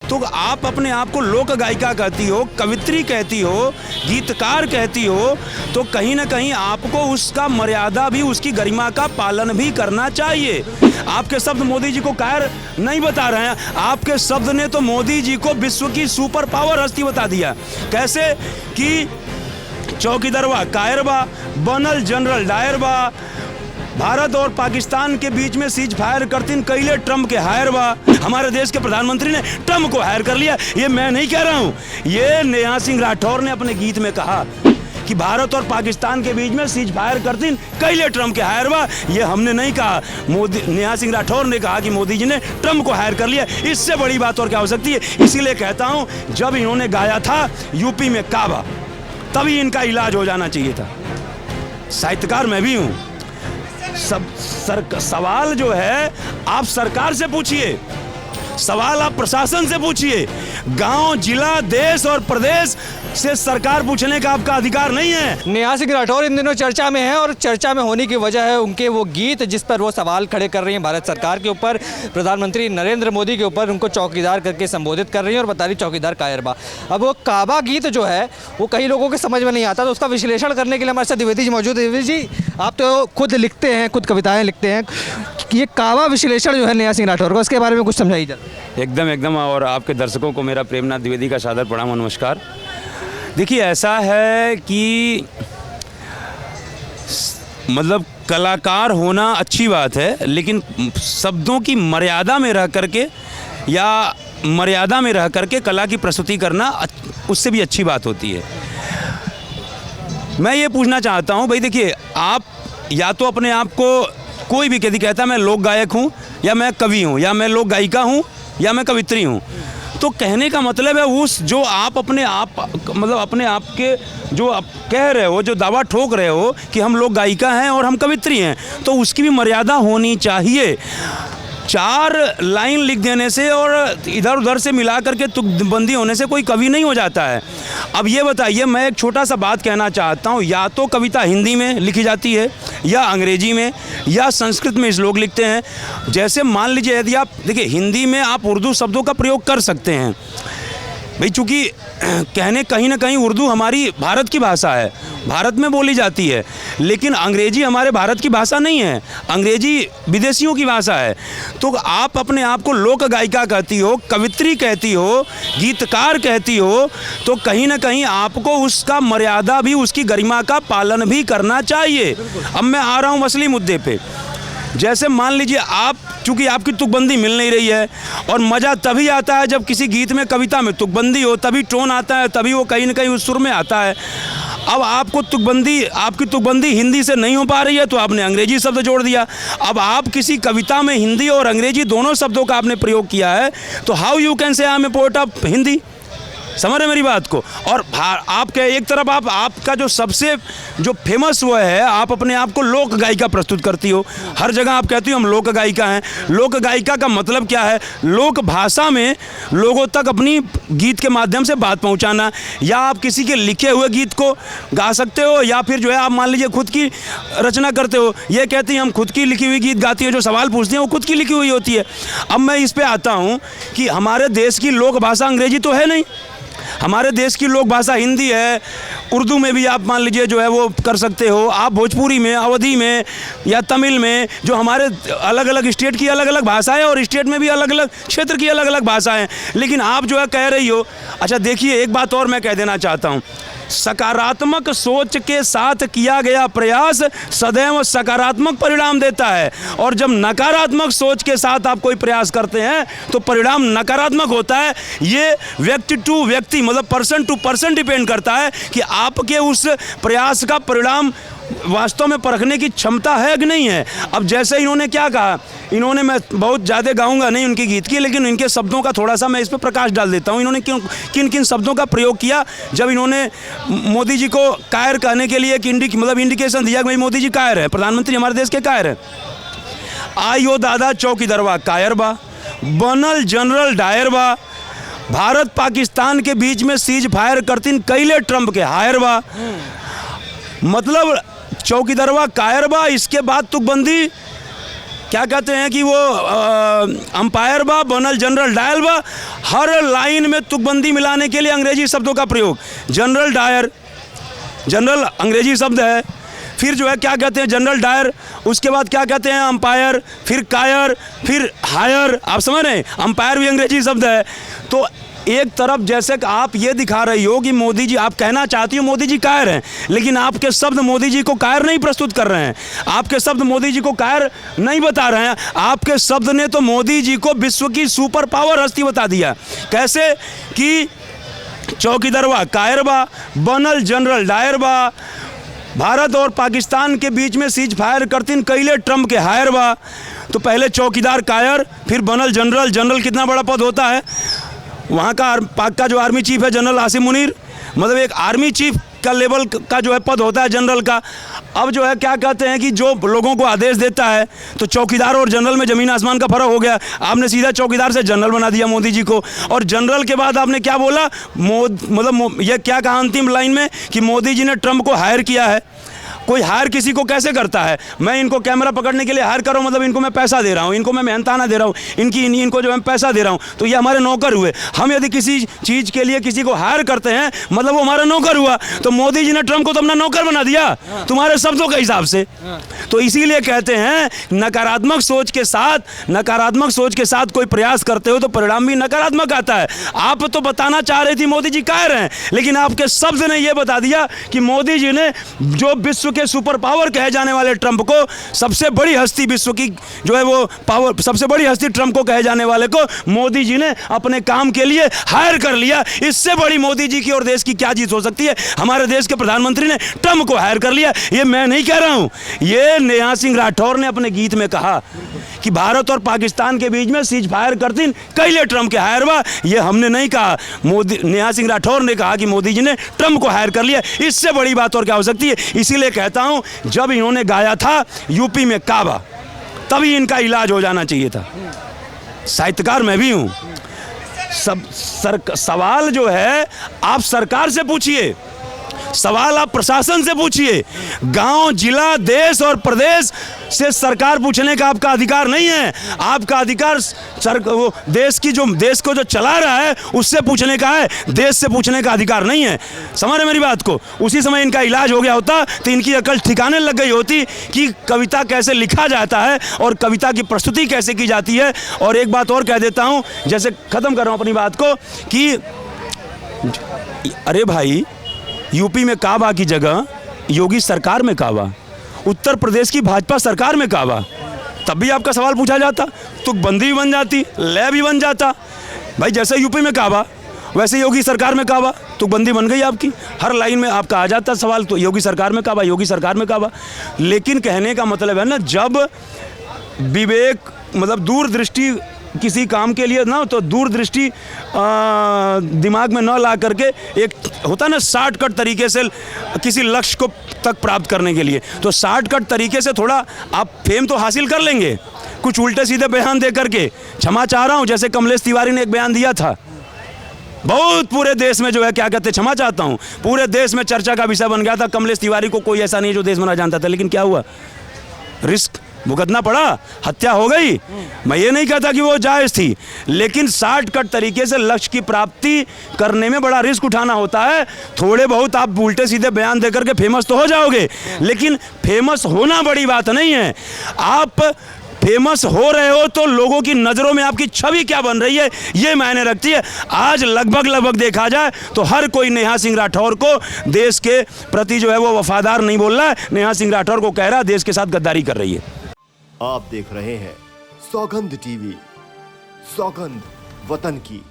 तो आप अपने आप को लोक गायिका कहती हो, कवित्री कहती हो, गीतकार कहती हो, तो कहीं ना कहीं आपको उसका मर्यादा भी, उसकी गरिमा का पालन भी करना चाहिए। आपके शब्द मोदी जी को कायर नहीं बता रहे हैं, आपके शब्द ने तो मोदी जी को विश्व की सुपर पावर हस्ती बता दिया। कैसे कि चौकीदारवा कायर बा, बनल जनरल डायर बा, भारत और पाकिस्तान के बीच में सीज फायर करतीन कैले ट्रम्प के हायर बा, हमारे देश के प्रधानमंत्री ने ट्रम्प को हायर कर लिया। ये मैं नहीं कह रहा हूँ, ये नेहा सिंह राठौर ने अपने गीत में कहा कि भारत और पाकिस्तान के बीच में सीज फायर करतीन कैले ट्रम्प के हायर बा। ये हमने नहीं कहा, नेहा सिंह राठौर ने कहा कि मोदी जी ने ट्रम्प को हायर कर लिया। इससे बड़ी बात और क्या हो सकती है। इसीलिए कहता हूँ, जब इन्होंने गाया था यूपी में काबा, तभी इनका इलाज हो जाना चाहिए था। साहित्यकार मैं भी हूँ। सवाल जो है आप सरकार से पूछिए, सवाल आप प्रशासन से पूछिए। गांव, जिला, देश और प्रदेश से सरकार पूछने का आपका अधिकार नहीं है। नेहा सिंह राठौर इन दिनों चर्चा में है और चर्चा में होने की वजह है उनके वो गीत जिस पर वो सवाल खड़े कर रही हैं भारत सरकार के ऊपर, प्रधानमंत्री नरेंद्र मोदी के ऊपर। उनको चौकीदार करके संबोधित कर रही हैं और बता रही चौकीदार कायर बा। अब वो काबा गीत जो है वो कई लोगों के समझ में नहीं आता, तो उसका विश्लेषण करने के लिए हमारे साथ द्विवेदी जी मौजूद है। द्विवेदी जी, आप तो खुद लिखते हैं, खुद कविताएँ लिखते हैं, ये काबा विश्लेषण जो है नेहा सिंह राठौर का, उसके बारे में कुछ समझाइए जरा। एकदम और आपके दर्शकों को मेरा प्रेमनाथ द्विवेदी का सादर प्रणाम, नमस्कार। देखिए, ऐसा है कि मतलब कलाकार होना अच्छी बात है, लेकिन शब्दों की मर्यादा में रह करके या मर्यादा में रह करके कला की प्रस्तुति करना उससे भी अच्छी बात होती है। मैं ये पूछना चाहता हूँ भाई, देखिए, आप या तो अपने आप को, कोई भी यदि कहता मैं लोक गायक हूँ या मैं कवि हूँ या मैं लोक गायिका हूँ या मैं कवित्री हूँ, तो कहने का मतलब है उस जो आप अपने आप मतलब अपने आप के जो आप कह रहे हो, जो दावा ठोक रहे हो कि हम लोक गायिका हैं और हम कवित्री हैं, तो उसकी भी मर्यादा होनी चाहिए। 4 लाइन लिख देने से और इधर उधर से मिला करके तुकबंदी होने से कोई कवि नहीं हो जाता है। अब ये बताइए, मैं एक छोटा सा बात कहना चाहता हूँ, या तो कविता हिंदी में लिखी जाती है या अंग्रेजी में या संस्कृत में श्लोक लिखते हैं। जैसे मान लीजिए, यदि आप देखिए, हिंदी में आप उर्दू शब्दों का प्रयोग कर सकते हैं भाई, चूँकि कहने कहीं ना कहीं उर्दू हमारी भारत की भाषा है, भारत में बोली जाती है, लेकिन अंग्रेजी हमारे भारत की भाषा नहीं है, अंग्रेजी विदेशियों की भाषा है। तो आप अपने आप को लोक गायिका कहती हो, कवित्री कहती हो, गीतकार कहती हो, तो कहीं ना कहीं आपको उसका मर्यादा भी, उसकी गरिमा का पालन भी करना चाहिए। अब मैं आ रहा हूँ असली मुद्दे पे। जैसे मान लीजिए, आप चूँकि आपकी तुकबंदी मिल नहीं रही है, और मज़ा तभी आता है जब किसी गीत में, कविता में तुकबंदी हो, तभी टोन आता है, तभी वो कहीं ना कहीं उस सुर में आता है। अब आपको आपकी तुकबंदी हिंदी से नहीं हो पा रही है, तो आपने अंग्रेजी शब्द जोड़ दिया। अब आप किसी कविता में हिंदी और अंग्रेजी दोनों शब्दों का आपने प्रयोग किया है, तो how you can say I am a poet of Hindi. समझ रहे मेरी बात को। और आपके एक तरफ आपका जो सबसे जो फेमस वो है, आप अपने आप को लोक गायिका प्रस्तुत करती हो, हर जगह आप कहती हो हम लोक गायिका हैं। लोक गायिका का मतलब क्या है? लोक भाषा में लोगों तक अपनी गीत के माध्यम से बात पहुंचाना। या आप किसी के लिखे हुए गीत को गा सकते हो, या फिर जो है आप मान लीजिए खुद की रचना करते हो। ये कहती हैं हम खुद की लिखी हुई गीत गाती हैं, जो सवाल पूछती हैं वो खुद की लिखी हुई होती है। अब मैं इस पे आता हूँ कि हमारे देश की लोक भाषा अंग्रेजी तो है नहीं, हमारे देश की लोक भाषा हिंदी है। उर्दू में भी आप मान लीजिए जो है वो कर सकते हो, आप भोजपुरी में, अवधी में या तमिल में, जो हमारे अलग अलग स्टेट की अलग अलग भाषाएं, और स्टेट में भी अलग अलग क्षेत्र की अलग अलग भाषाएं। लेकिन आप जो है कह रही हो। अच्छा देखिए, एक बात और मैं कह देना चाहता हूँ, सकारात्मक सोच के साथ किया गया प्रयास सदैव सकारात्मक परिणाम देता है, और जब नकारात्मक सोच के साथ आप कोई प्रयास करते हैं तो परिणाम नकारात्मक होता है। ये व्यक्ति टू व्यक्ति, मतलब पर्सन टू पर्सन डिपेंड करता है कि आपके उस प्रयास का परिणाम वास्तव में परखने की क्षमता है कि नहीं है। अब जैसे इन्होंने क्या कहा, इन्होंने, मैं बहुत ज़्यादा गाऊंगा नहीं उनके गीत की, लेकिन इनके शब्दों का थोड़ा सा मैं इस पर प्रकाश डाल देता हूँ। इन्होंने किन किन शब्दों का प्रयोग किया जब इन्होंने मोदी जी को कायर कहने के लिए मतलब इंडिकेशन दिया कि भाई मोदी जी कायर है, प्रधानमंत्री हमारे देश के कायर है। आयो दादा चौकीदारवा कायर बा, बनल जनरल डायर बा, भारत पाकिस्तान के बीच में सीज फायर करतीन कैले ट्रम्प के हायर बा। मतलब चौकीदारवा कायर बा, इसके बाद तुकबंदी क्या कहते हैं कि वो अंपायर बा बनल जनरल डायर बा। हर लाइन में तुकबंदी मिलाने के लिए अंग्रेजी शब्दों का प्रयोग। जनरल डायर, जनरल अंग्रेजी शब्द है, फिर जो है क्या कहते हैं जनरल डायर, उसके बाद क्या कहते हैं अंपायर, फिर कायर, फिर हायर। आप समझ रहे हैं, अंपायर भी अंग्रेजी शब्द है। तो एक तरफ जैसे कि आप ये दिखा रही हो कि मोदी जी, आप कहना चाहती हो मोदी जी कायर हैं, लेकिन आपके शब्द मोदी जी को कायर नहीं प्रस्तुत कर रहे हैं। आपके शब्द मोदी जी को कायर नहीं बता रहे हैं। आपके शब्द ने तो मोदी जी को विश्व की सुपर पावर हस्ती बता दिया। कैसे कि चौकीदारवा कायर बा, बनल जनरल डायर बा, भारत और पाकिस्तान के बीच में सीज फायर करतीन कैले ट्रंप के हायर बा। तो पहले चौकीदार कायर, फिर बनल जनरल। जनरल कितना बड़ा पद होता है वहाँ का, पाक का जो आर्मी चीफ है जनरल आसिम मुनीर, मतलब एक आर्मी चीफ का लेवल का जो है पद होता है जनरल का। अब जो है क्या कहते हैं कि जो लोगों को आदेश देता है, तो चौकीदार और जनरल में ज़मीन आसमान का फ़र्क हो गया। आपने सीधा चौकीदार से जनरल बना दिया मोदी जी को, और जनरल के बाद आपने क्या बोला, मतलब ये क्या कहा अंतिम लाइन में कि मोदी जी ने ट्रंप को हायर किया है। कोई हायर किसी को कैसे करता है? मैं इनको कैमरा पकड़ने के लिए हायर कर रहा हूँ, मतलब इनको मैं पैसा दे रहा हूँ, इनको मैं मेहनताना दे रहा हूँ, इनको जो मैं पैसा दे रहा हूँ, तो ये हमारे नौकर हुए। हम यदि किसी चीज़ के लिए किसी को हायर करते हैं, मतलब वो हमारा नौकर हुआ। तो मोदी जी ने ट्रंप को तो अपना नौकर बना दिया तुम्हारे शब्दों के हिसाब से। तो इसीलिए कहते हैं नकारात्मक सोच के साथ कोई प्रयास करते हो तो परिणाम भी नकारात्मक आता है। आप तो बताना चाह रही थी मोदी जी कायर हैं, लेकिन आपके शब्द ने यह बता दिया कि मोदी जी ने जो विश्व के सुपर पावर कहे जाने वाले ट्रंप को, सबसे बड़ी हस्ती विश्व की जो है वो पावर, सबसे बड़ी हस्ती ट्रंप को कहे जाने वाले को मोदी जी ने अपने काम के लिए हायर कर लिया। इससे बड़ी मोदी जी की और देश की क्या जीत हो सकती है? हमारे देश के प्रधानमंत्री ने ट्रंप को हायर कर लिया। ये मैं नहीं कह रहा हूं, ये नेहा सिंह राठौर ने अपने गीत में कहा कि भारत और पाकिस्तान के बीच में सीज फायर करती कैले ट्रंप के हायर बा। ये हमने नहीं कहा, नेहा सिंह राठौर ने कहा कि मोदी जी ने ट्रंप को हायर कर लिया। इससे बड़ी बात और क्या हो सकती है? इसीलिए कहता हूं, जब इन्होंने गाया था यूपी में काबा, तभी इनका इलाज हो जाना चाहिए था। साहित्यकार मैं भी हूं। सवाल जो है आप सरकार से पूछिए, सवाल आप प्रशासन से पूछिए। गांव, जिला, देश और प्रदेश से सरकार पूछने का आपका अधिकार नहीं है। आपका अधिकार वो देश को जो चला रहा है उससे पूछने का है, देश से पूछने का अधिकार नहीं है। समझ रहे मेरी बात को? उसी समय इनका इलाज हो गया होता तो इनकी अकल ठिकाने लग गई होती कि कविता कैसे लिखा जाता है और कविता की प्रस्तुति कैसे की जाती है। और एक बात और कह देता हूँ, जैसे ख़त्म कर रहा हूँ अपनी बात को, कि अरे भाई, यूपी में काबा की जगह योगी सरकार में काबा, उत्तर प्रदेश की भाजपा सरकार में काबा, तब भी आपका सवाल पूछा जाता, तुकबंदी भी बन जाती, लय भी बन जाता। भाई जैसे यूपी में काबा वैसे योगी सरकार में काबा, तुकबंदी बन गई आपकी। हर लाइन में आपका आ जाता सवाल, तो योगी सरकार में काबा, योगी सरकार में काबा। लेकिन कहने का मतलब है ना, जब विवेक मतलब दूरदृष्टि किसी काम के लिए ना, तो दूरदृष्टि दिमाग में न ला करके एक होता है ना शॉर्टकट तरीके से किसी लक्ष्य को तक प्राप्त करने के लिए, तो शॉर्टकट तरीके से थोड़ा आप फेम तो हासिल कर लेंगे, कुछ उल्टे सीधे बयान दे करके। क्षमा चाह रहा हूँ, जैसे कमलेश तिवारी ने एक बयान दिया था, बहुत पूरे देश में जो है क्या कहते, क्षमा चाहता हूँ, पूरे देश में चर्चा का विषय बन गया था। कमलेश तिवारी को कोई ऐसा नहीं जो देश में ना जानता था, लेकिन क्या हुआ? रिस्क भुगतना पड़ा, हत्या हो गई। मैं ये नहीं कहता कि वो जायज़ थी, लेकिन शॉर्टकट तरीके से लक्ष्य की प्राप्ति करने में बड़ा रिस्क उठाना होता है। थोड़े बहुत आप उल्टे सीधे बयान देकर के फेमस तो हो जाओगे, लेकिन फेमस होना बड़ी बात नहीं है। आप फेमस हो रहे हो तो लोगों की नज़रों में आपकी छवि क्या बन रही है, ये मायने रखती है। आज लगभग देखा जाए तो हर कोई नेहा सिंह राठौर को देश के प्रति जो है वो वफादार नहीं बोल रहा है। नेहा सिंह राठौर को कह रहा है देश के साथ गद्दारी कर रही है। आप देख रहे हैं सौगंध टीवी, सौगंध वतन की।